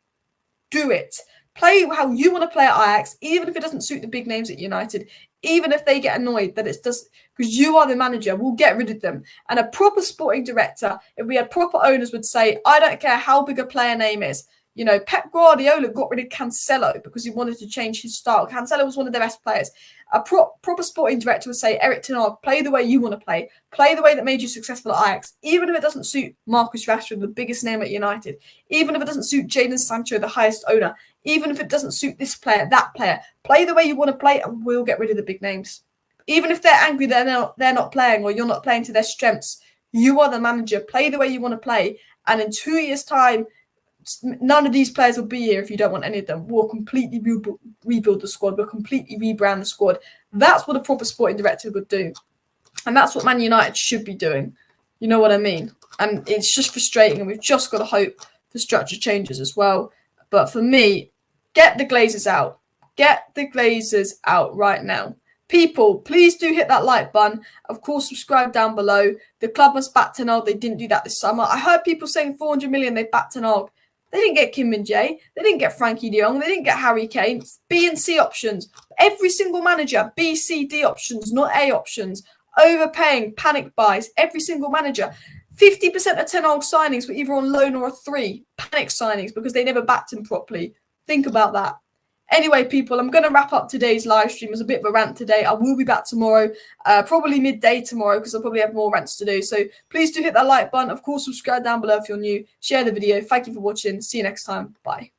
Speaker 1: Do it. Play how you want to play at Ajax, even if it doesn't suit the big names at United, even if they get annoyed that it's just because you are the manager, we'll get rid of them. And a proper sporting director, if we had proper owners, would say, I don't care how big a player name is. You know, Pep Guardiola got rid of Cancelo because he wanted to change his style. Cancelo was one of their best players. A proper sporting director would say, Erik Ten Hag, play the way you want to play. Play the way that made you successful at Ajax. Even if it doesn't suit Marcus Rashford, the biggest name at United. Even if it doesn't suit Jadon Sancho, the highest owner. Even if it doesn't suit this player, that player. Play the way you want to play and we'll get rid of the big names. Even if they're angry they're not playing or you're not playing to their strengths, you are the manager. Play the way you want to play. And in 2 years' time, None of these players will be here if you don't want any of them. We'll completely rebuild the squad. We'll completely rebrand the squad. That's what a proper sporting director would do. And that's what Man United should be doing. You know what I mean? And it's just frustrating. And we've just got to hope for structure changes as well. But for me, get the Glazers out. Get the Glazers out right now. People, please do hit that like button. Of course, subscribe down below. The club must back Ten Hag. They didn't do that this summer. I heard people saying 400 million they backed Ten Hag. They didn't get Kim Min-jae. They didn't get Frankie de Jong. They didn't get Harry Kane. It's B and C options. Every single manager, B, C, D options, not A options. Overpaying, panic buys. Every single manager. 50% of Ten Hag signings were either on loan or a 3. Panic signings because they never backed him properly. Think about that. Anyway, people, I'm going to wrap up today's live stream. It was a bit of a rant today. I will be back tomorrow, probably midday tomorrow, because I'll probably have more rants to do. So please do hit that like button. Of course, subscribe down below if you're new. Share the video. Thank you for watching. See you next time. Bye.